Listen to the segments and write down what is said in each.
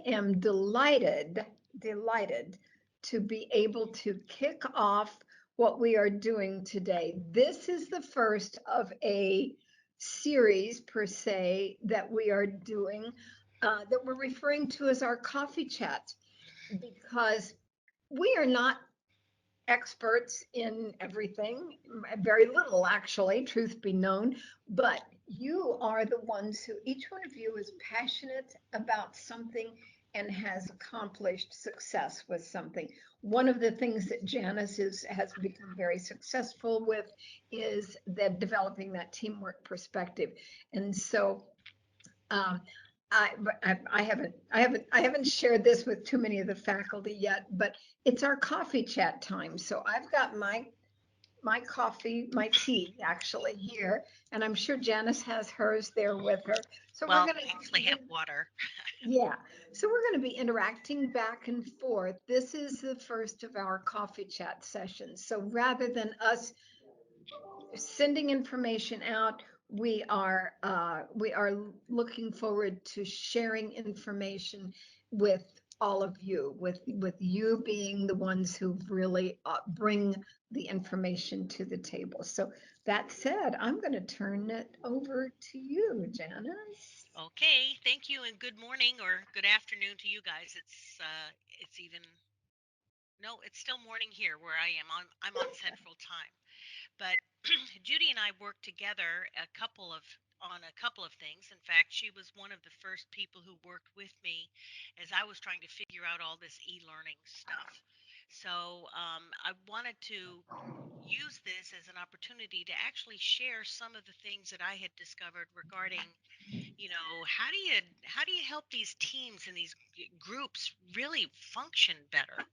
I am delighted to be able to kick off what we are doing today. This is the first of a series, per se, that we are doing that we're referring to as our coffee chat, because we are not experts in everything, very little actually, truth be known, but you are the ones who, each one of you is passionate about something and has accomplished success with something. One of the things that has become very successful with is that developing that teamwork perspective. And so um, I haven't shared this with too many of the faculty yet, but it's our coffee chat time. So I've got my coffee, my tea actually here, and I'm sure Janice has hers there with her. So we're Well, gonna, I actually have water. yeah. So we're gonna be interacting back and forth. This is the first of our coffee chat sessions. So rather than us sending information out, we are looking forward to sharing information with all of you, with you being the ones who really bring the information to the table. So that said, I'm going to turn it over to you, Janice. Okay, thank you and good morning or good afternoon to you guys. It's even no, it's still morning here where I am. I'm on Central Time. But Judy and I worked together on a couple of things. In fact, she was one of the first people who worked with me as I was trying to figure out all this e-learning stuff. So I wanted to use this as an opportunity to actually share some of the things that I had discovered regarding, how do you help these teams and these groups really function better?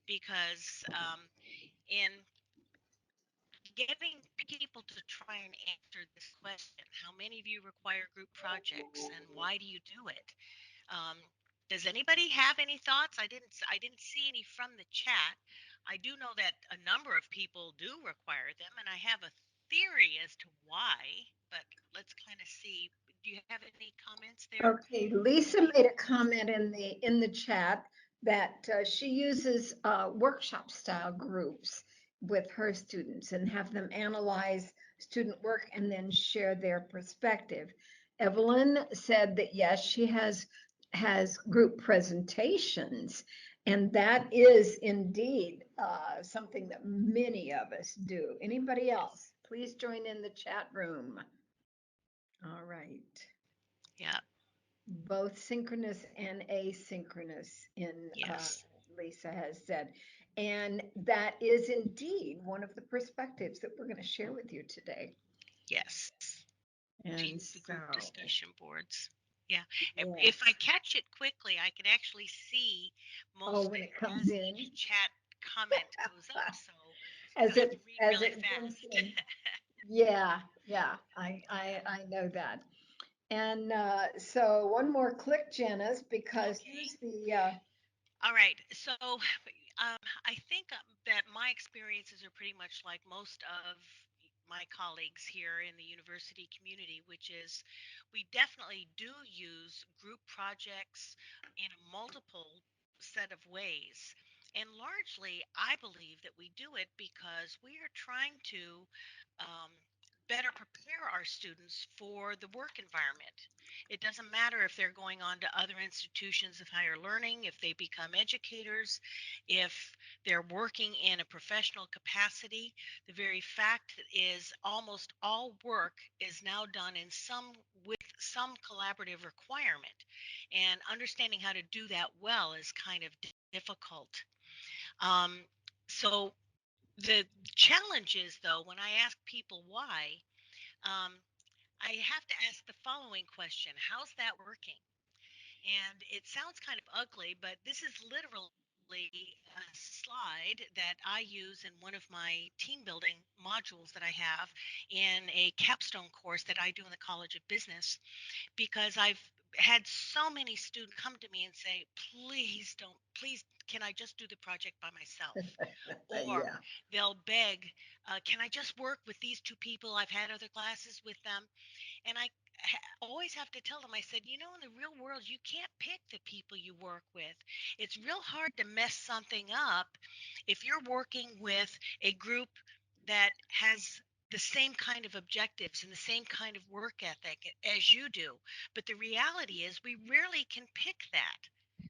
Because in getting people to try and answer this question, how many of you require group projects and why do you do it? Um, does anybody have any thoughts? I didn't see any from the chat. I do know that a number of people do require them, and I have a theory as to why. But let's kind of see. Do you have any comments there, Okay, Lisa Judy? made a comment in the chat that she uses workshop style groups with her students and have them analyze student work and then share their perspective. Evelyn said that yes, she has group presentations, and that is indeed something that many of us do. Anybody Yes. else? Please join in the chat room. All right. Yeah. Both synchronous and asynchronous in Yes. Lisa has said. And that is indeed one of the perspectives that we're going to share with you today. Yes. And The so, group discussion boards. Yeah. If I yes. catch it quickly, I can actually see Oh, most when it comes as in, each chat comment goes up. So I as have to it read as really it jumps fast. in. Yeah, yeah, I know that. And so one more click, Janice, because Okay. here's the All right. So I think that my experiences are pretty much like most of my colleagues here in the university community, which is we definitely do use group projects in a multiple set of ways. And largely, I believe that we do it because we are trying to um, better prepare our students for the work environment. It doesn't matter if they're going on to other institutions of higher learning, if they become educators, if they're working in a professional capacity. The very fact is almost all work is now done in some with some collaborative requirement. And understanding how to do that well is kind of difficult. Um, so the challenge is, though, when I ask people why, um, I have to ask the following question: how's that working? And it sounds kind of ugly, but this is literally a slide that I use in one of my team building modules that I have in a capstone course that I do in the College of Business, because I've had so many students come to me and say, please don't, please, can I just do the project by myself? Or yeah. they'll beg, can I just work with these two people? I've had other classes with them. And always have to tell them, I said, you know, in the real world, you can't pick the people you work with. It's real hard to mess something up if you're working with a group that has the same kind of objectives and the same kind of work ethic as you do. But the reality is, we rarely can pick that.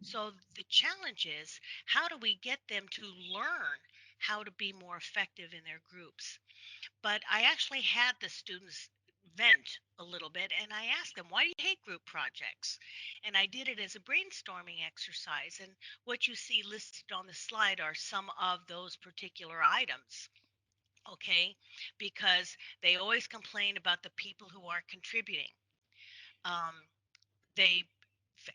So the challenge is, how do we get them to learn how to be more effective in their groups? But I actually had the students vent a little bit, and I asked them, why do you hate group projects? And I did it as a brainstorming exercise. And what you see listed on the slide are some of those particular items. Okay, because they always complain about the people who aren't contributing. Um, they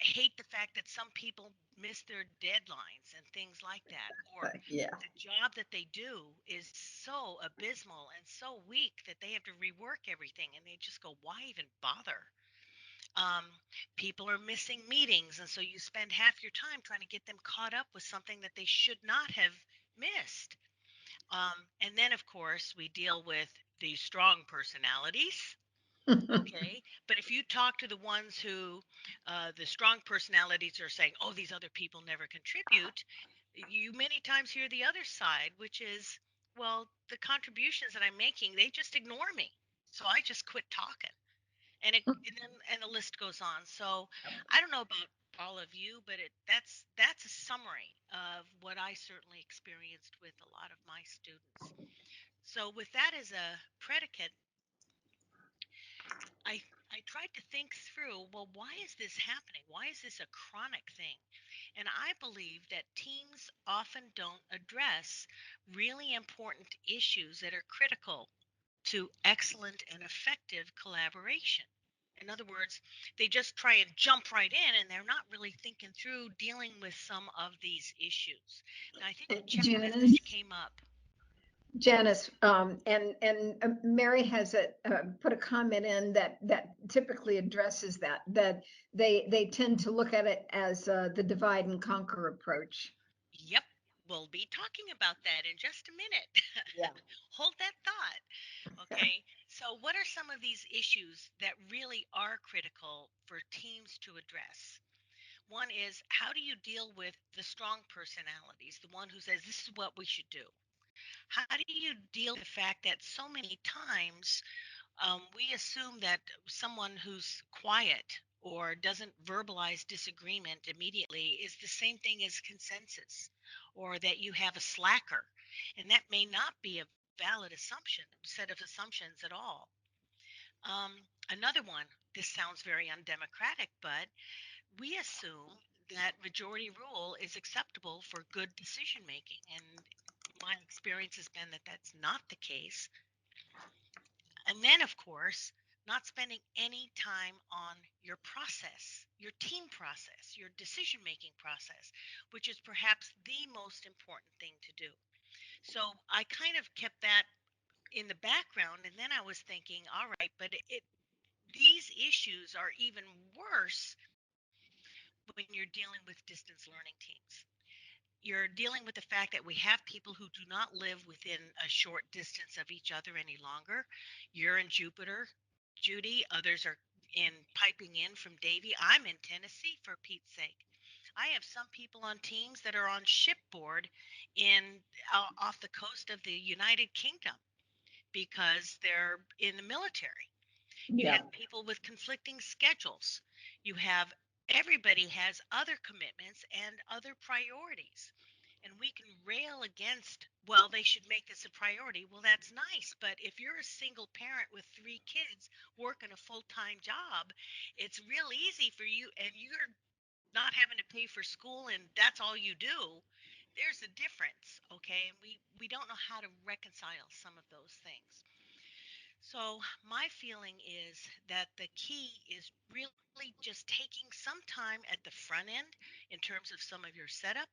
hate the fact that some people miss their deadlines and things like that, or Yeah. the job that they do is so abysmal and so weak that they have to rework everything, and they just go, why even bother? um, People are missing meetings, and so you spend half your time trying to get them caught up with something that they should not have missed. And then, of course, we deal with the strong personalities. Okay, but if you talk to the ones who, the strong personalities are saying, "Oh, these other people never contribute," you many times hear the other side, which is, "Well, the contributions that I'm making, they just ignore me, so I just quit talking," and the list goes on. So I don't know about all of you, but that's a summary of what I certainly experienced with a lot of my students. So with that as a predicate, I I tried to think through, well, why is this happening? Why is this a chronic thing? And I believe that teams often don't address really important issues that are critical to excellent and effective collaboration. In other words, they just try and jump right in, and they're not really thinking through dealing with some of these issues. Now, I think the chat message Janice, came up. Janice, and Mary has put a comment in that typically addresses that they tend to look at it as the divide and conquer approach. Yep, we'll be talking about that in just a minute. Yeah. Hold that thought. Okay, so what are some of these issues that really are critical for teams to address? One is, how do you deal with the strong personalities, the one who says this is what we should do? How do you deal with the fact that so many times we assume that someone who's quiet or doesn't verbalize disagreement immediately is the same thing as consensus, or that you have a slacker, and that may not be a valid set of assumptions at all. Um, Another one, this sounds very undemocratic, but we assume that majority rule is acceptable for good decision making, and my experience has been that that's not the case. And then, of course, not spending any time on your process, your team process, your decision making process, which is perhaps the most important thing to do. So I kind of kept that in the background, and then I was thinking, all right, but these issues are even worse when you're dealing with distance learning teams. You're dealing with the fact that we have people who do not live within a short distance of each other any longer. You're in Jupiter, Judy. Others are in piping in from Davie. I'm in Tennessee, for Pete's sake. I have some people on teams that are on shipboard in off the coast of the United Kingdom because they're in the military. You Yeah. have people with conflicting schedules. You have Everybody has other commitments and other priorities. And we can rail against, well, they should make this a priority. Well, that's nice. But if you're a single parent with three kids working a full time job, it's real easy for you, and you're not having to pay for school, and that's all you do. There's a difference, okay? And we don't know how to reconcile some of those things. So, my feeling is that the key is really just taking some time at the front end in terms of some of your setup,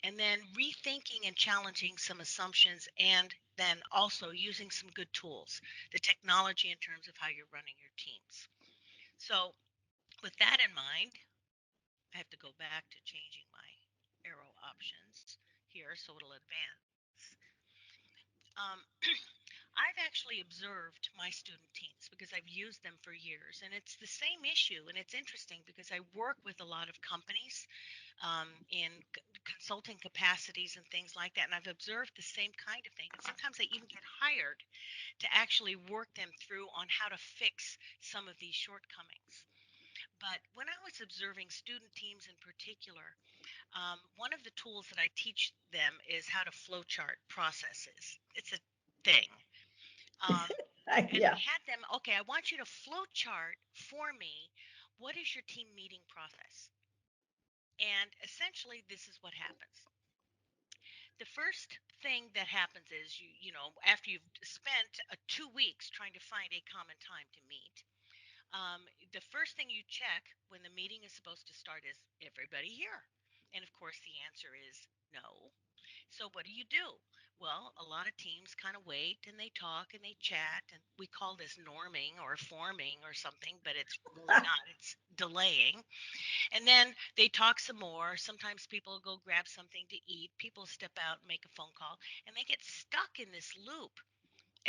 and then rethinking and challenging some assumptions, and then also using some good tools, the technology in terms of how you're running your teams. So, with that in mind, I have to go back to changing my arrow options here so it'll advance. Um, I've actually actually observed my student teams because I've used them for years, and it's the same issue. And it's interesting because I work with a lot of companies in consulting capacities and things like that, and I've observed the same kind of thing. And sometimes I even get hired to actually work them through on how to fix some of these shortcomings. But when I was observing student teams in particular, one of the tools that I teach them is how to flowchart processes. It's a thing. Um, and I Yeah. had them, okay, I want you to flowchart for me what is your team meeting process? And essentially, this is what happens. The first thing that happens is after you've spent 2 weeks trying to find a common time to meet, the first thing you check when the meeting is supposed to start is everybody here? And of course, the answer is no. So what do? Well, a lot of teams kind of wait and they talk and they chat, and we call this norming or forming or something, but it's really not. It's delaying. And then they talk some more. Sometimes people go grab something to eat. People step out and make a phone call, and they get stuck in this loop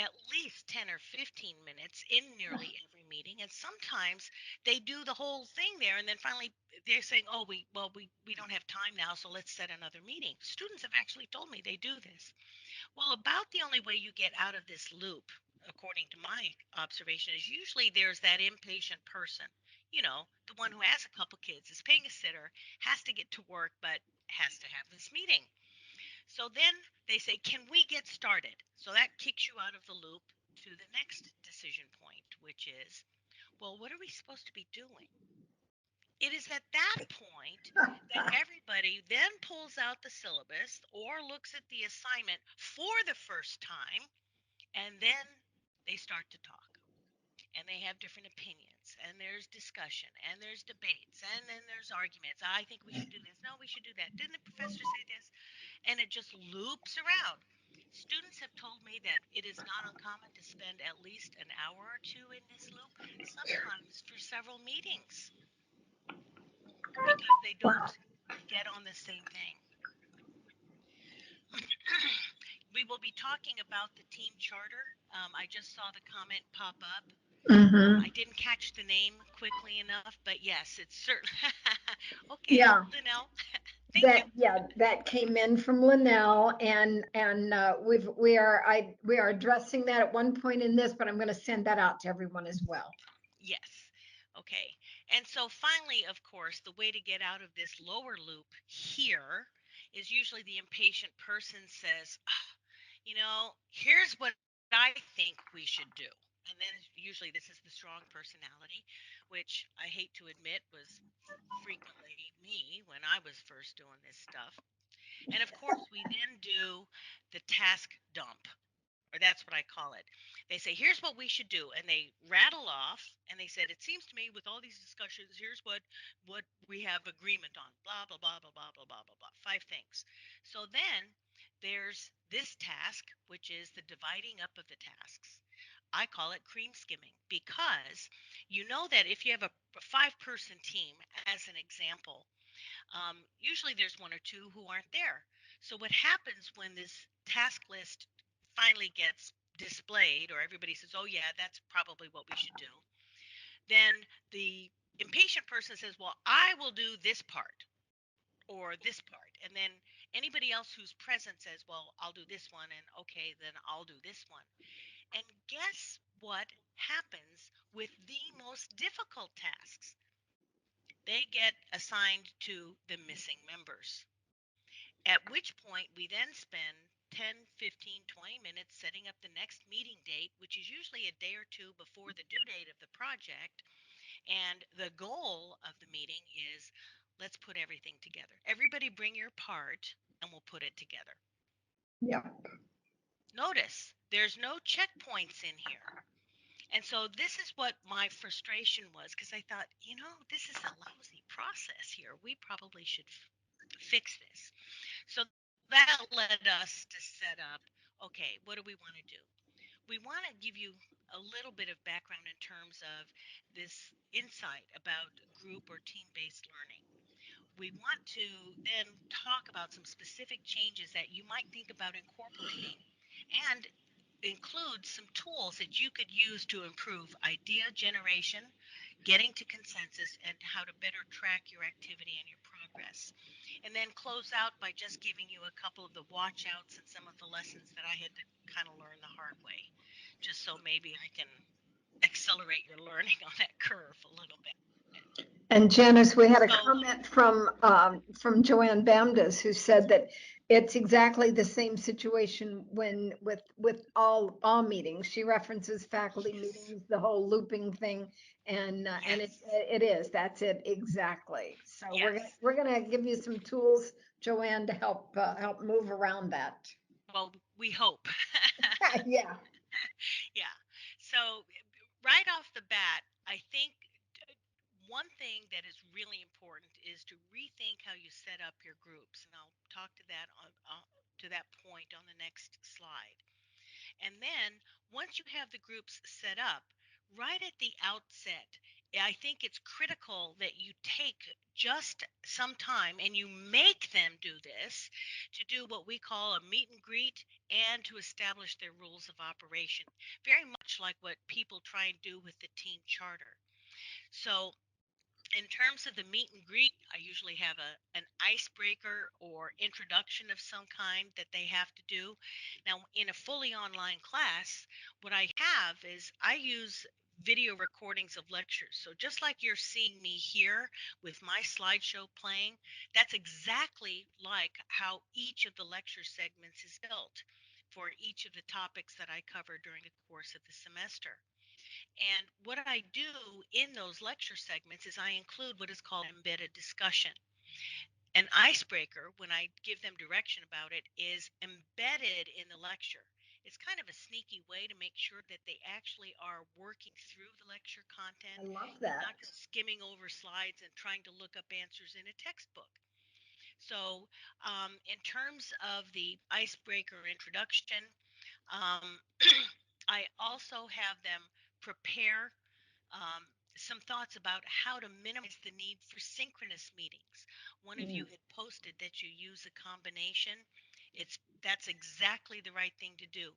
at least 10 or 15 minutes in nearly every meeting, and sometimes they do the whole thing there, and then finally they're saying, oh, we don't have time now, so let's set another meeting. Students have actually told me they do this. Well, about the only way you get out of this loop, according to my observation, is usually there's that impatient person, the one who has a couple kids, is paying a sitter, has to get to work, but has to have this meeting. So then they say, can we get started? So that kicks you out of the loop to the next decision point, which is, well, what are we supposed to be doing? It is at that point that everybody then pulls out the syllabus or looks at the assignment for the first time, and then they start to talk. And they have different opinions, and there's discussion, and there's debates, and then there's arguments. I think we should do this. No, we should do that. Didn't the professor say this? And it just loops around. Students have told me that it is not uncommon to spend at least an hour or two in this loop, sometimes for several meetings, because they don't get on the same thing. We will be talking about the team charter. I just saw the comment pop up. I Hmm. didn't catch the name quickly enough, but yes, it's certain. Okay, Yeah. Linnell, thank you. That came in from Linnell, and we are addressing that at one point in this, but I'm going to send that out to everyone as well. Yes. Okay. And so finally, of course, the way to get out of this lower loop here is usually the impatient person says, "Ah, here's what I think we should do." And then usually this is the strong personality, which I hate to admit was frequently me when I was first doing this stuff. And of course, we then do the task dump, or that's what I call it. They say, here's what we should do. And they rattle off and they said, it seems to me with all these discussions, here's what we have agreement on. Blah, blah, blah, blah, blah, blah, blah, blah, blah. 5 things. So then there's this task, which is the dividing up of the tasks. I call it cream skimming because you know that if you have a 5-person team, as an example, usually there's one or two who aren't there. So what happens when this task list finally gets displayed, or everybody says, oh yeah, that's probably what we should do, then the impatient person says, well, I will do this part or this part. And then anybody else who's present says, well, I'll do this one, and okay, then I'll do this one. And guess what happens with the most difficult tasks? They get assigned to the missing members. At which point we then spend 10, 15, 20 minutes setting up the next meeting date, which is usually a day or two before the due date of the project. And the goal of the meeting is, let's put everything together. Everybody bring your part and we'll put it together. Yeah. Notice there's no checkpoints in here. And so this is what my frustration was, because I thought, this is a lousy process here. We probably should fix this. So that led us to set up, okay, what do we want to do? We want to give you a little bit of background in terms of this insight about group or team based learning. We want to then talk about some specific changes that you might think about incorporating. And includes some tools that you could use to improve idea generation, getting to consensus, and how to better track your activity and your progress. And then close out by just giving you a couple of the watch outs and some of the lessons that I had to kind of learn the hard way, just so maybe I can accelerate your learning on that curve a little bit. And Janice, we had a So, comment from Joanne Bamdas who said that it's exactly the same situation when with all meetings. She references faculty yes, meetings, the whole looping thing, and yes, it is that's it exactly. So yes. we're gonna give you some tools, Joanne, to help move around that. Well, we hope. Yeah. Yeah. So, right off the bat, I think one thing that is really important is to rethink how you set up your groups, and I'll talk to that point on the next slide. And then once you have the groups set up, right at the outset, I think it's critical that you take just some time and you make them do this to do what we call a meet and greet and to establish their rules of operation, very much like what people try and do with the team charter. So, in terms of the meet and greet, I usually have an icebreaker or introduction of some kind that they have to do. Now, in a fully online class, what I have is I use video recordings of lectures. So just like you're seeing me here with my slideshow playing, that's exactly like how each of the lecture segments is built for each of the topics that I cover during the course of the semester. And what I do in those lecture segments is I include what is called embedded discussion. An icebreaker, when I give them direction about it, is embedded in the lecture. It's kind of a sneaky way to make sure that they actually are working through the lecture I content love and that. not just skimming over slides and trying to look up answers in a textbook. So, in terms of the icebreaker introduction, um, I also have them prepare um, some thoughts about how to minimize the need for synchronous meetings. One of you Mm. had posted that you use a combination. That's exactly the right thing to do.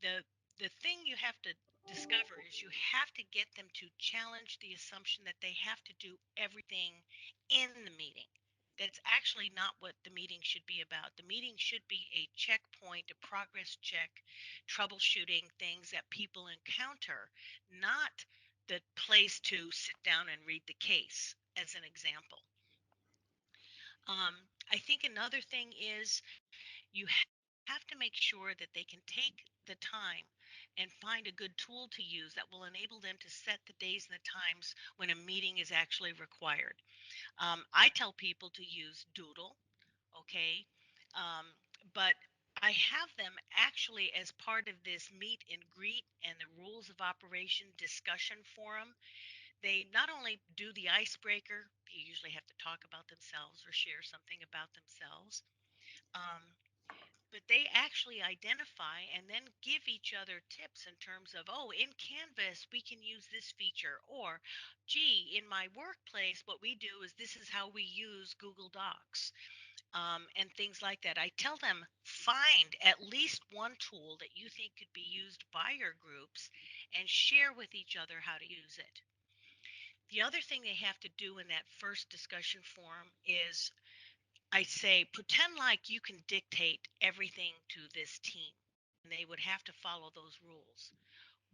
The thing you have to discover is you have to get them to challenge the assumption that they have to do everything in the meeting. That's actually not what the meeting should be about. The meeting should be a checkpoint, a progress check, troubleshooting things that people encounter, not the place to sit down and read the case, as an example. I think another thing is you have to make sure that they can take the time and find a good tool to use that will enable them to set the days and the times when a meeting is actually required. I tell people to use Doodle, okay? Um, but I have them actually, as part of this meet and greet and the rules of operation discussion forum, they not only do the icebreaker, they usually have to talk about themselves or share something about themselves. Um, but they actually identify and then give each other tips in terms of, oh, in Canvas we can use this feature, or gee, in my workplace what we do is this is how we use Google Docs, and things like that. I tell them, find at least one tool that you think could be used by your groups and share with each other how to use it. The other thing they have to do in that first discussion forum is, I say, pretend like you can dictate everything to this team, and they would have to follow those rules.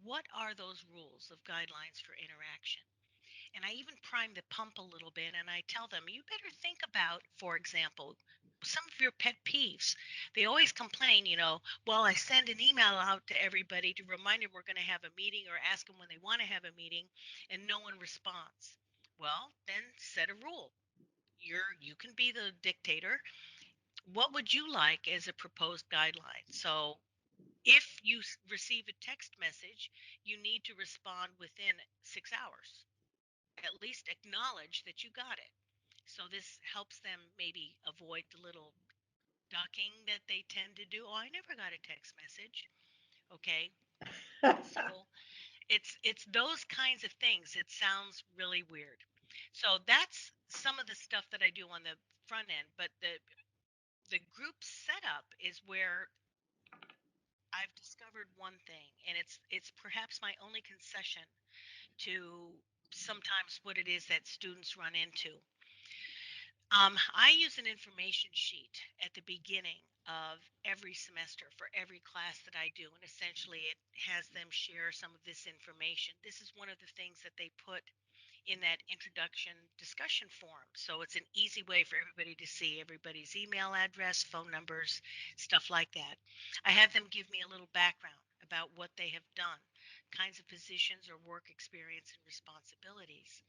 What are those rules of guidelines for interaction? And I even prime the pump a little bit and I tell them, you better think about, for example, some of your pet peeves. They always complain, well, I send an email out to everybody to remind them we're going to have a meeting or ask them when they want to have a meeting, and no one responds. Well, then set a rule. You can be the dictator. What would you like as a proposed guideline? So if you receive a text message, you need to respond within 6 hours. At least acknowledge that you got it. So this helps them maybe avoid the little ducking that they tend to do. Oh, I never got a text message. Okay. So it's those kinds of things. It sounds really weird. So that's some of the stuff that I do on the front end, but the group setup is where I've discovered discovered one thing, and it's perhaps my only concession to sometimes what it is that students run into. I use an information sheet at the beginning of every semester for every class that I do, and essentially it has them share some of this information. This is one of the things that they put in that introduction discussion forum. So it's an easy way for everybody to see everybody's email address, phone numbers, stuff like that. I have them give me a little background about what they have done, kinds of positions or work experience and responsibilities.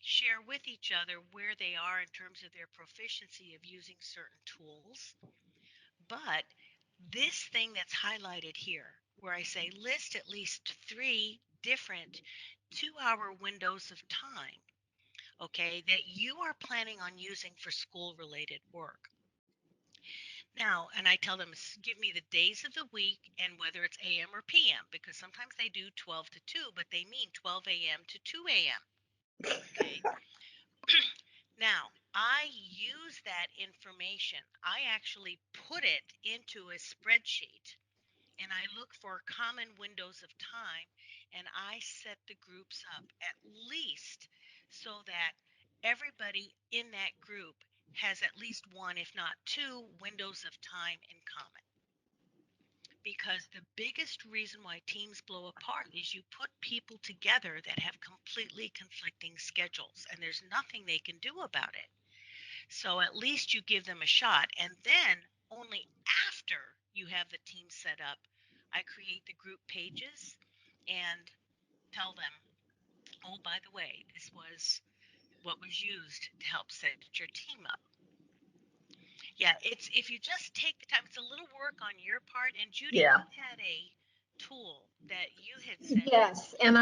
Share with each other where they are in terms of their proficiency of using certain tools. But this thing that's highlighted here, where I say list at least 3 different 2-hour windows of time, okay, that you are planning on using for school related work. Now, and I tell them, give me the days of the week and whether it's AM or PM, because sometimes they do 12 to 2, but they mean 12 AM to 2 AM. Okay. Now, I use that information. I actually put it into a spreadsheet and I look for common windows of time and I set the groups up at least so that everybody in that group has at least one, if not two, windows of time in common. Because the biggest reason why teams blow apart is you put people together that have completely conflicting schedules and there's nothing they can do about it. So at least you give them a shot. And then only after you have the team set up, I create the group pages and tell them, oh, by the way, this was what was used to help set your team up. Yeah, it's if you just take the time, it's a little work on your part. And Judy, Yeah. you had a tool that you had said that Yes, and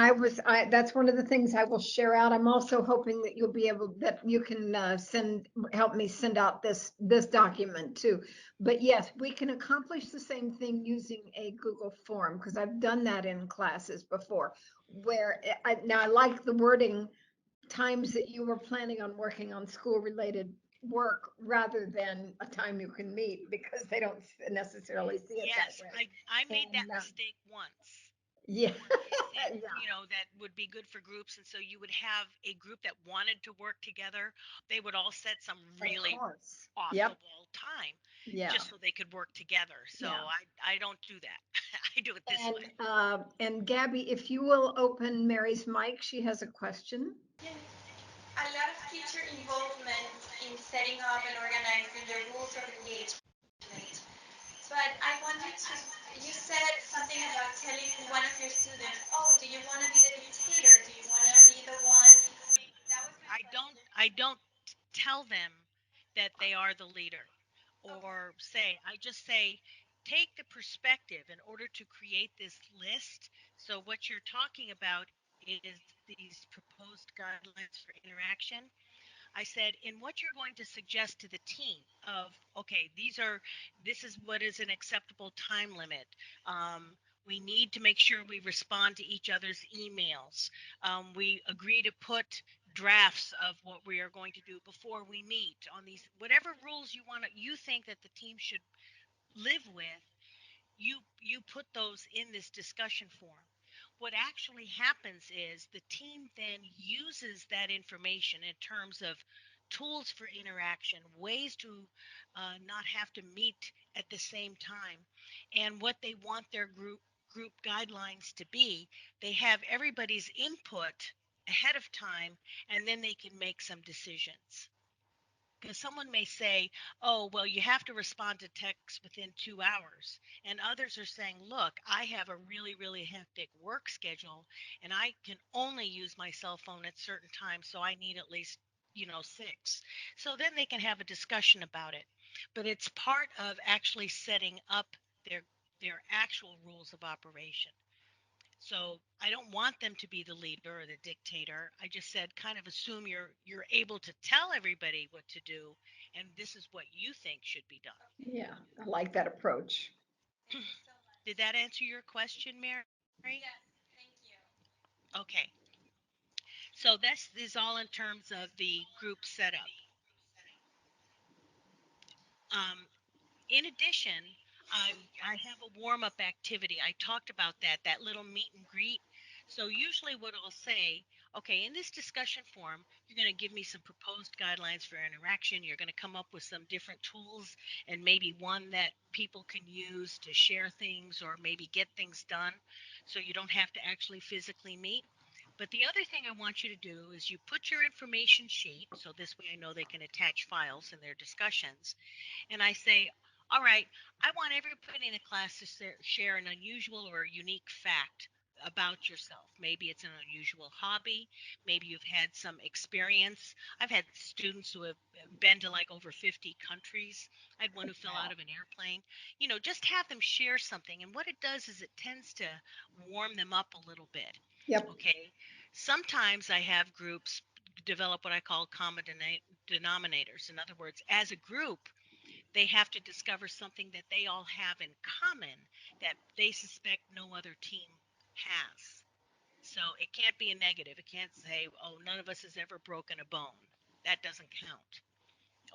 that's one of the things I will share out. I'm also hoping that you'll be able, that you can help me send out this document too. But yes, we can accomplish the same thing using a Google form because I've done that in classes before where now I like the wording times that you were planning on working on school related work rather than a time you can meet because they don't necessarily see it that yes, way. I made that And mistake once. yeah, Where I said, yeah. that would be good for groups. And so you would have a group that wanted to work together. They would all set some Of really course. off the Yep. wall time Yeah. just so they could work together. So Yeah. I don't do that. I do it this way. And Gabby, if you will open Mary's mic, she has a question. Yes, a lot of teacher involvement in setting up and organizing the rules of engagement. But I wanted to, you said something about telling one of your students, oh, do you want to be the dictator? Do you want to be the one? I don't tell them that they are the leader Okay. or I just say take the perspective in order to create this list. So what you're talking about is these proposed guidelines for interaction. I said, in what you're going to suggest to the team of, okay, this is what is an acceptable time limit. We need to make sure we respond to each other's emails. We agree to put drafts of what we are going to do before we meet on these, whatever rules you think that the team should live with, you put those in this discussion forum. What actually happens is the team then uses that information in terms of tools for interaction, ways to not have to meet at the same time, and what they want their group guidelines to be. They have everybody's input ahead of time, and then they can make some decisions. Because someone may say, oh, well, you have to respond to text within 2 hours. And others are saying, look, I have a really, really hectic work schedule and I can only use my cell phone at certain times. So I need at least, 6. So then they can have a discussion about it. But it's part of actually setting up their their actual rules of operation. So I don't want them to be the leader or the dictator. I just said kind of assume you're able to tell everybody what to do and this is what you think should be done. Yeah, I like that approach. Thank you so Did much. that answer your question, Mary? Yes, thank you. Okay. So this is all in terms of the group setup. Um, in addition, I have a warm up activity. I talked about that little meet and greet. So usually what I'll say, okay, in this discussion forum, you're going to give me some proposed guidelines for interaction. You're going to come up with some different tools and maybe one that people can use to share things or maybe get things done so you don't have to actually physically meet. But the other thing I want you to do is you put your information sheet, so this way I know they can attach files in their discussions, and I say, all right, I want everybody in the class to share an unusual or unique fact about yourself. Maybe it's an unusual hobby. Maybe you've had some experience. I've had students who have been to like over 50 countries. I had one who fell out Wow. of an airplane. Just have them share something. And what it does is it tends to warm them up a little bit. Yep. Okay. Sometimes I have groups develop what I call common denominators. In other words, as a group, they have to discover something that they all have in common that they suspect no other team has. So it can't be a negative. It can't say, oh, none of us has ever broken a bone. That doesn't count.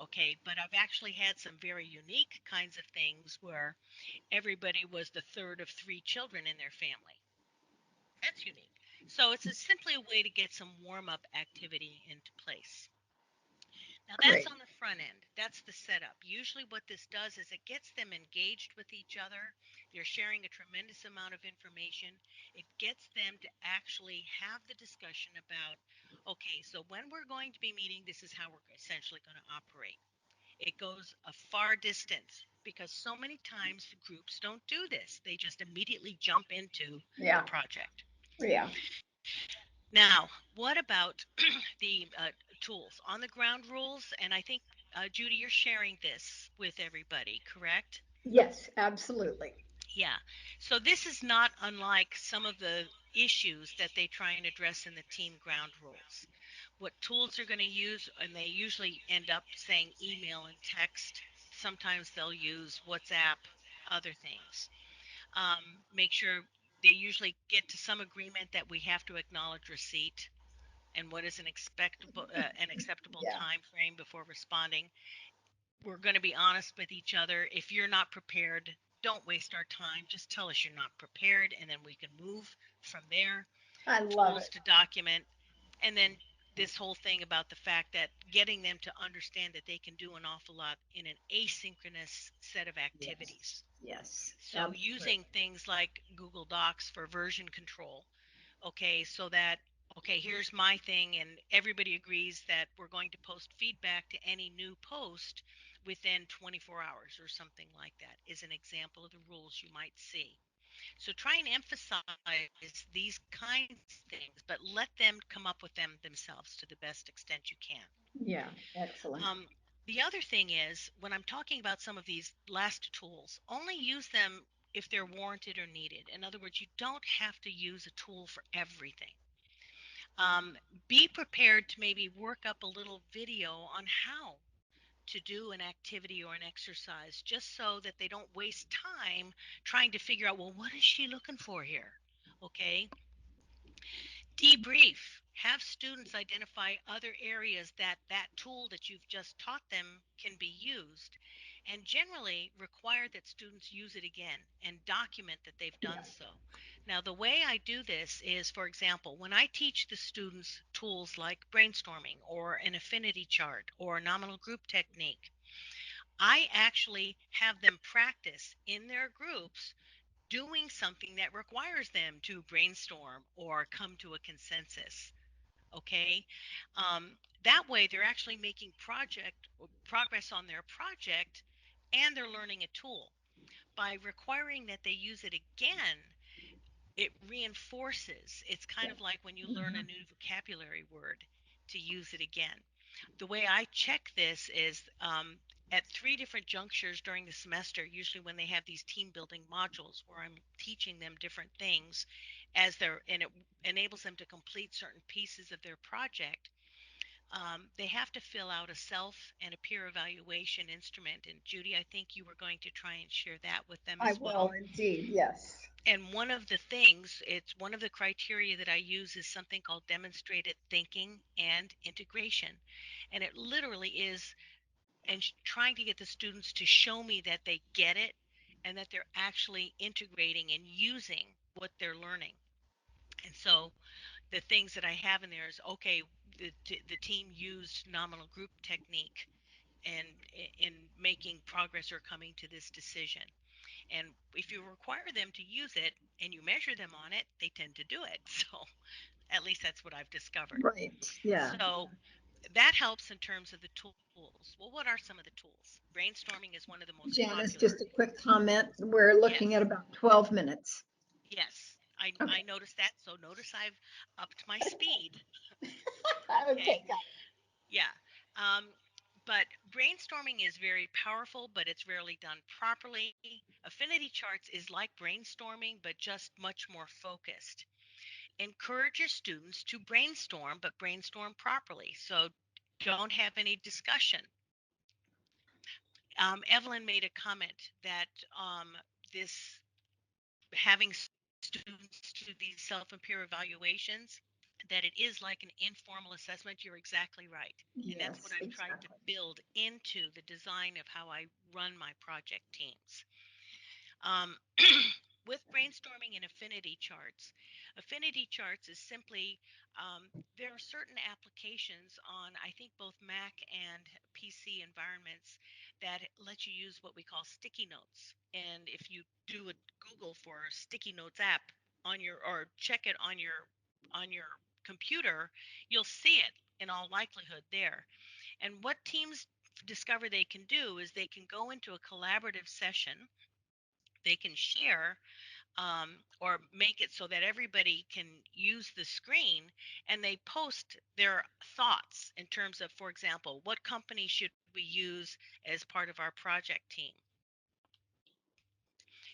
Okay, but I've actually had some very unique kinds of things where everybody was the third of three children in their family. That's unique. So it's simply a way to get some warm up activity into place. Now that's Great. on the front end. That's the setup. Usually what this does is it gets them engaged with each other. They're sharing a tremendous amount of information. It gets them to actually have the discussion about, okay, so when we're going to be meeting, this is how we're essentially going to operate. It goes a far distance because so many times groups don't do this. They just immediately jump into the Yeah. project. Yeah. Now, what about the tools on the ground rules? And I think, Judy, you're sharing this with everybody, correct? Yes, absolutely. Yeah. So this is not unlike some of the issues that they try and address in the team ground rules. What tools they're going to use, and they usually end up saying email and text. Sometimes they'll use WhatsApp, other things. Make sure they usually get to some agreement that we have to acknowledge receipt and what is an acceptable Yeah. time frame before responding. We're going to be honest with each other. If you're not prepared, don't waste our time. Just tell us you're not prepared, and then we can move from there. I love Tools it. to document, and then this whole thing about the fact that getting them to understand that they can do an awful lot in an asynchronous set of Yes. activities. Yes. So Absolutely. using things like Google Docs for version control, okay, so that, okay, here's my thing, and everybody agrees that we're going to post feedback to any new post within 24 hours or something like that is an example of the rules you might see. So try and emphasize these kinds of things, but let them come up with them themselves to the best extent you can. Yeah. Excellent. um, the other thing is, when I'm talking about some of these last tools, only use them if they're warranted or needed. In other words, you don't have to use a tool for everything. Um, be prepared to maybe work up a little video on how to do an activity or an exercise just so that they don't waste time trying to figure out, well, what is she looking for here? Okay. Debrief. Have students identify other areas that that tool that you've just taught them can be used, and generally require that students use it again and document that they've Yeah. done so. Now, the way I do this is, for example, when I teach the students tools like brainstorming or an affinity chart or a nominal group technique, I actually have them practice in their groups doing something that requires them to brainstorm or come to a consensus. Okay, that way they're actually making project progress on their project, and they're learning a tool. By requiring that they use it again, it reinforces. It's kind Yeah. of like when you learn a Mhm. new vocabulary word, to use it again. The way I check this is, at three different junctures during the semester, usually when they have these team building modules where I'm teaching them different things and it enables them to complete certain pieces of their project. They have to fill out a self and a peer evaluation instrument. And Judy, I think you were going to try and share that with them I as will well. indeed. Yes. And one of the things, it's one of the criteria that I use is something called demonstrated thinking and integration. And it literally is, and trying to get the students to show me that they get it and that they're actually integrating and using what they're learning. And so the things that I have in there is okay, the team used nominal group technique and in making progress or coming to this decision. And if you require them to use it and you measure them on it, they tend to do it. So at least that's what I've discovered. Right. Yeah. So that helps in terms of the tools. Well, what are some of the tools? Brainstorming is one of the most Janice, popular. just a quick comment. We're looking Yes, at about 12 minutes. yes. I Okay. noticed that. So notice I've upped my speed. Okay, Okay. got Yeah. Um, but brainstorming is very powerful, but it's rarely done properly. Affinity charts is like brainstorming, but just much more focused. Encourage your students to brainstorm, but brainstorm properly. So don't have any discussion. Evelyn made a comment that this having students do these self and peer evaluations, that it is like an informal assessment. You're exactly right. And that's what Yes, I've tried to exactly. build into the design of how I run my project teams. Um, with brainstorming and affinity charts is simply there are certain applications on, I think, both Mac and PC environments that let you use what we call sticky notes. And if you do a Google for sticky notes app on your, or check it on your computer, you'll see it in all likelihood there. And what teams discover they can do is they can go into a collaborative session, they can share or make it so that everybody can use the screen, and they post their thoughts in terms of, for example, what company should we use as part of our project team.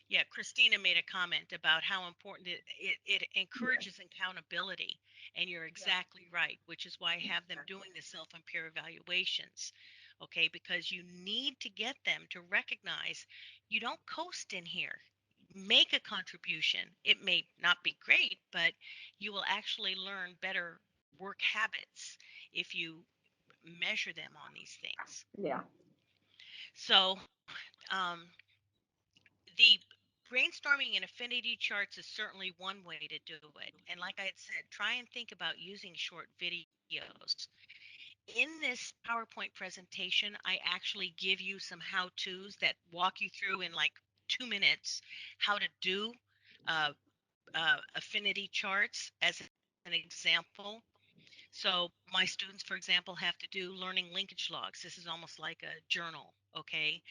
Yeah, Christina made a comment about how important it encourages Yes. accountability. And you're Yeah. exactly right, which is why I have them Exactly. doing the self and peer evaluations. Okay, because you need to get them to recognize you don't coast in here. Make a contribution. It may not be great, but you will actually learn better work habits if you measure them on these things. Yeah. So, um, the brainstorming and affinity charts is certainly one way to do it. And like I had said, try and think about using short videos. In this PowerPoint presentation, I actually give you some how to's that walk you through in like 2 minutes how to do uh, affinity charts as an example. So my students, for example, have to do learning linkage logs. This is almost like a journal, okay?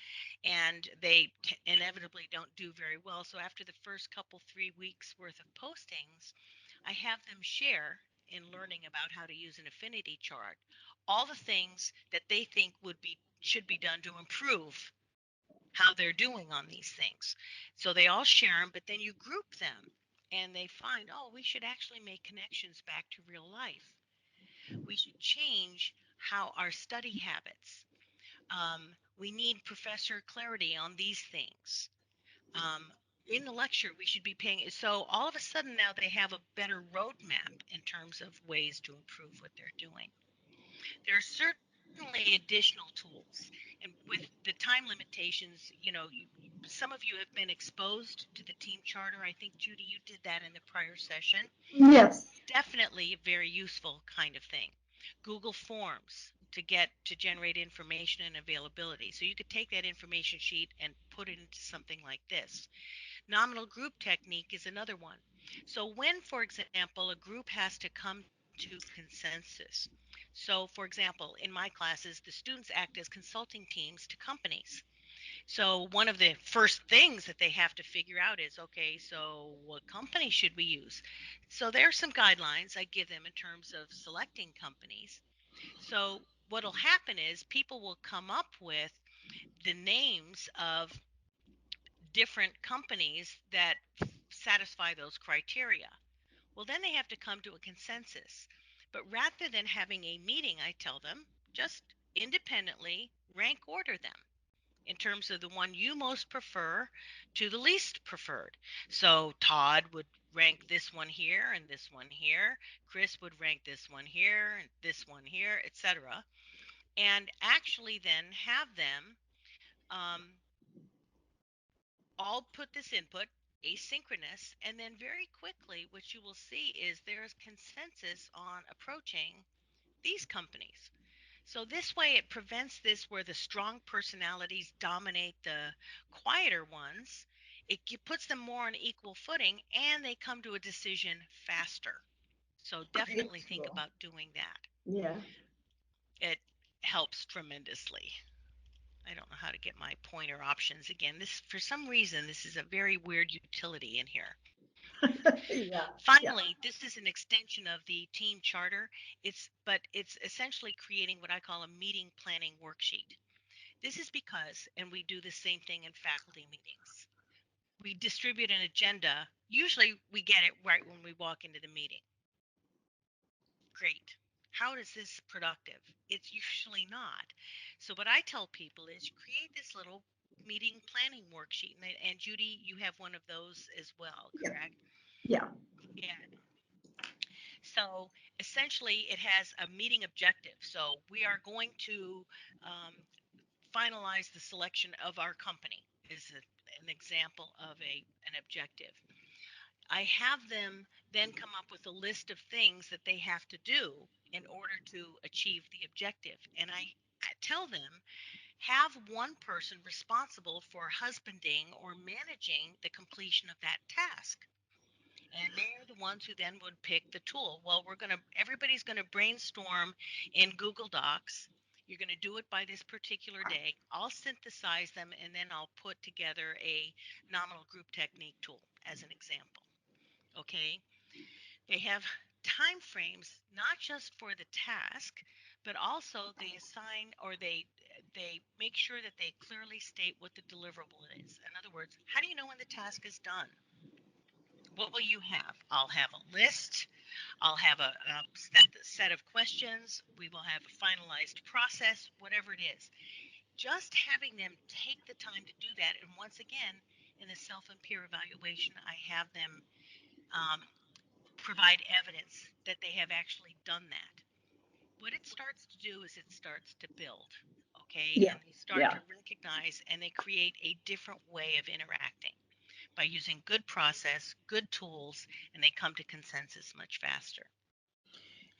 And they inevitably don't do very well. So after the first couple 3 weeks worth of postings, I have them share in learning about how to use an affinity chart all the things that they think would be should be done to improve how they're doing on these things. So they all share them, but then you group them and they find, oh, we should actually make connections back to real life. We should change how our study habits. We need professor clarity on these things. Um, in the lecture, we should be paying. So all of a sudden now they have a better roadmap in terms of ways to improve what they're doing. There are certainly additional tools, and with the time limitations, some of you have been exposed to the team charter. I think Judy, you did that in the prior session. Yes. Definitely a very useful kind of thing. Google Forms to generate information and availability. So you could take that information sheet and put it into something like this. Nominal group technique is another one. So when, for example, a group has to come to consensus. So, for example, in my classes, the students act as consulting teams to companies. So one of the first things that they have to figure out is, okay, so what company should we use? So there are some guidelines I give them in terms of selecting companies. So what'll happen is people will come up with the names of different companies that satisfy those criteria. Well, then they have to come to a consensus. But rather than having a meeting, I tell them just independently rank order them in terms of the one you most prefer to the least preferred. So Todd would rank this one here and this one here. Chris would rank this one here and this one here, etc. And actually then have them um, all put this input asynchronous, and then very quickly what you will see is there's consensus on approaching these companies. So this way it prevents this where the strong personalities dominate the quieter ones. It puts them more on equal footing and they come to a decision faster. So Great definitely think tool. about doing that. Yeah. It helps tremendously. I don't know how to get my pointer options again. This, for some reason, this is a very weird utility in here. Yeah. Yeah. Finally, this is an extension of the team charter. It's essentially creating what I call a meeting planning worksheet. This is because, and we do the same thing in faculty meetings. We distribute an agenda. Usually we get it right when we walk into the meeting. Great. How is this productive? It's usually not. So what I tell people is create this little meeting planning worksheet. And Judy, you have one of those as well, Yeah. correct? Yeah. Yeah. So essentially, it has a meeting objective. So we are going to um, finalize the selection of our company. Is an example of an objective. I have them then come up with a list of things that they have to do in order to achieve the objective. And I tell them have one person responsible for husbanding or managing the completion of that task. And they're the ones who then would pick the tool. Well, everybody's going to brainstorm in Google Docs. You're going to do it by this particular day. I'll synthesize them and then I'll put together a nominal group technique tool as an example. Okay. They have time frames not just for the task, but also they assign or they make sure that they clearly state what the deliverable is. In other words, how do you know when the task is done? What will you have? I'll have a list. I'll have a set of questions. We will have a finalized process, whatever it is. Just having them take the time to do that. And once again, in the self and peer evaluation, I have them um, provide evidence that they have actually done that. What it starts to do is it starts to build, okay? Yeah. And they start Yeah. to recognize and they create a different way of interacting by using good process, good tools, and they come to consensus much faster.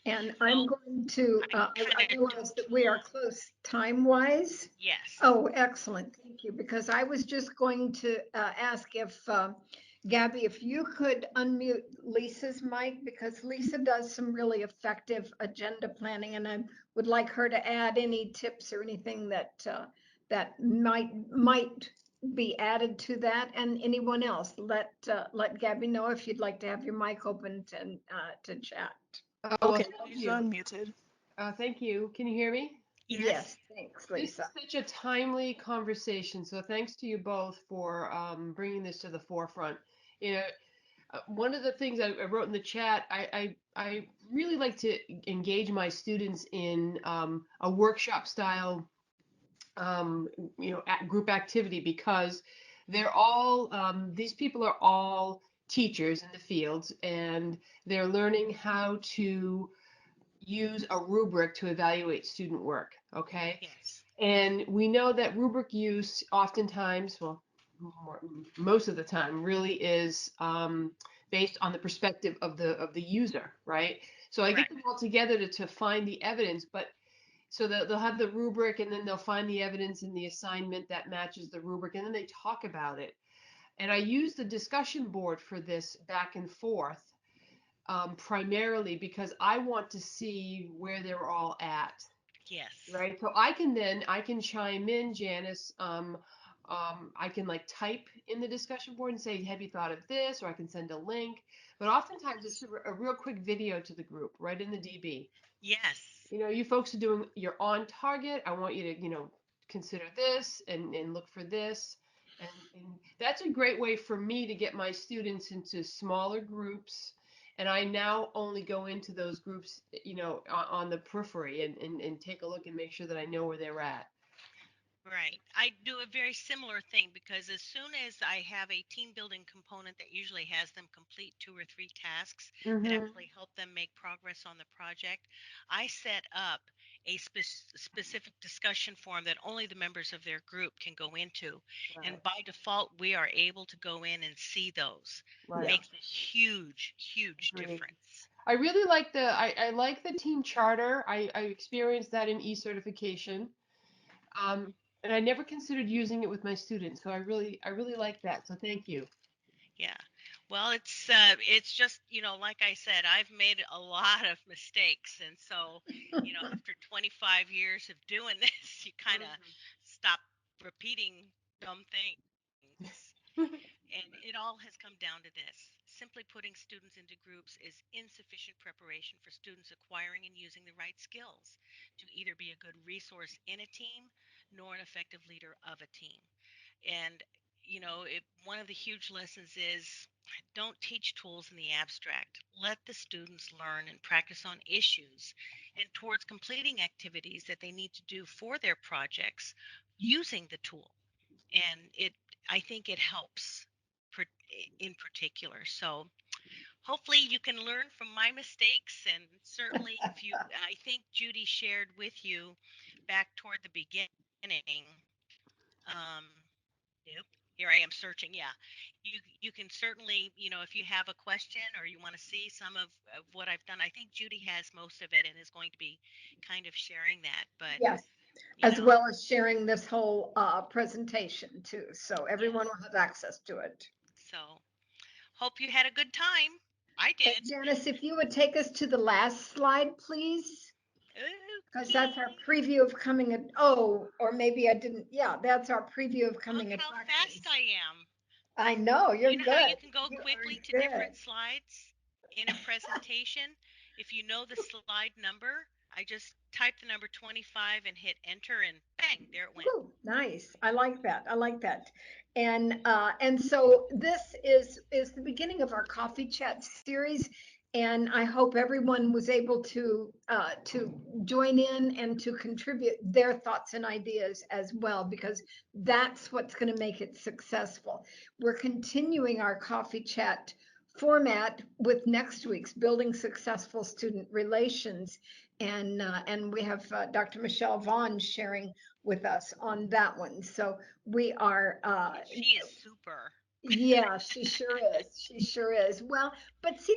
And I'm So going to, I kind I of realize jumped that we are long. close time-wise. Yes. Oh, excellent. Thank you. Because I was just going to ask if, Gabby, if you could unmute Lisa's mic, because Lisa does some really effective agenda planning, and I would like her to add any tips or anything that that might be added to that. And anyone else, let Gabby know if you'd like to have your mic open to chat. Well, Okay, thank she's you. unmuted. Thank you. Can you hear me? Yes. Yes, thanks, This is Lisa. such a timely conversation. So thanks to you both for bringing this to the forefront. You know, one of the things I wrote in the chat, I really like to engage my students in a workshop style, group activity because they're all these people are all teachers in the fields and they're learning how to use a rubric to evaluate student work, okay? Yes. And we know that rubric use oftentimes, well, most of the time, really is based on the perspective of the user, right? So I get Correct. them all together to find the evidence, but so that they'll have the rubric and then they'll find the evidence in the assignment that matches the rubric, and then they talk about it. And I use the discussion board for this back and forth primarily because I want to see where they're all at, Yes. right? So I can chime in, Janice. I can like type in the discussion board and say, "Have you thought of this?" Or I can send a link. But oftentimes it's a real quick video to the group, right in the DB. Yes. You folks are doing, you're on target. I want you to, consider this and look for this. And that's a great way for me to get my students into smaller groups. And I now only go into those groups, on the periphery and take a look and make sure that I know where they're at. Right. I do a very similar thing because as soon as I have a team building component that usually has them complete two or three tasks that Mm-hmm. actually help them make progress on the project, I set up a specific discussion forum that only the members of their group can go into. Right. And by default, we are able to go in and see those. Right. Makes a huge, huge Agreed. difference. I really like I like the team charter. I experienced that in e-certification. Um, and I never considered using it with my students, so I really like that. So thank you. Yeah. Well, it's just, like I said, I've made a lot of mistakes, and so, after 25 years of doing this, you kind of stop repeating dumb things. And it all has come down to this. Simply putting students into groups is insufficient preparation for students acquiring and using the right skills to either be a good resource in a team nor an effective leader of a team. And one of the huge lessons is don't teach tools in the abstract. Let the students learn and practice on issues and towards completing activities that they need to do for their projects using the tool. And I think it helps in particular. So hopefully you can learn from my mistakes. And certainly, if you, I think Judy shared with you back toward the beginning. Um, Nope. Here I am searching. Yeah. You can certainly, if you have a question or you want to see some of what I've done, I think Judy has most of it and is going to be kind of sharing that. But, Yes, you as know, well as sharing this whole presentation too. So yeah. everyone will have access to it. So hope you had a good time. I Hey, did. Janice, if you would take us to the last slide, please, because that's our Okay. preview of oh, or maybe I didn't. Yeah, that's our preview of Look coming how fast attractions. I am. I know, you're You know how good. you can go You quickly to are good. different slides in a presentation? If you know the slide number, I just type the number 25 and hit enter and bang, there it went. Ooh, nice. I like that. I like that. And so this is the beginning of our coffee chat series, and I hope everyone was able to join in and to contribute their thoughts and ideas as well, because that's what's going to make it successful. We're continuing our coffee chat format with next week's Building Successful Student Relations, and we have Dr. Michelle Vaughn sharing with us on that one. So we are, She is super. yeah, she sure is. She sure is. Well, but see,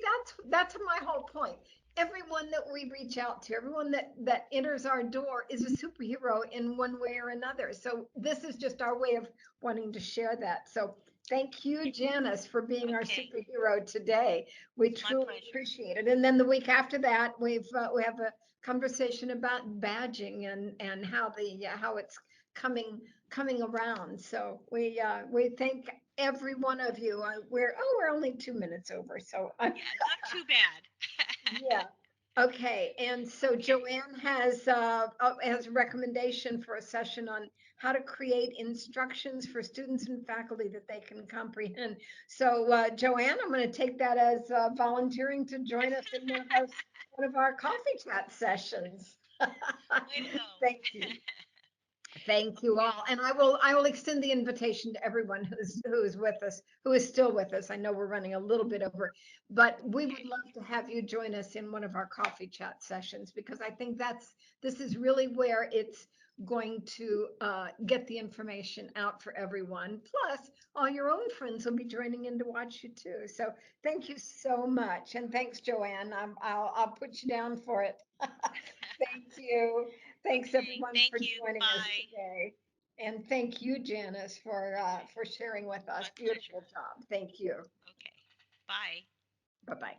that's my whole point. Everyone that we reach out to, everyone that enters our door is a superhero in one way or another. So this is just our way of wanting to share that. So thank you, Janice, for being our Okay, superhero today. We it's my truly pleasure. appreciate it. And then the week after that, we have a conversation about badging and how it's coming around. So we thank every one of you. We're only 2 minutes over, so Yeah, not too bad. yeah. Okay, and so Okay, Joanne has a recommendation for a session on how to create instructions for students and faculty that they can comprehend. So Joanne, I'm going to take that as volunteering to join us in one of our coffee chat sessions. way to go. Thank you. Thank you Okay, all. And I will extend the invitation to everyone who's with us, who is still with us. I know we're running a little bit over, but we would okay. love to have you join us in one of our coffee chat sessions, because I think this is really where it's going to get the information out for everyone. Plus, all your own friends will be joining in to watch you too. So thank you so much. And thanks, Joanne. I'll put you down for it. Thank you. Thanks Okay, everyone for thank you. joining us Bye. today. And thank you, Janice, Okay, for sharing with us. my pleasure. Beautiful job. Thank you. Okay, bye. Bye-bye.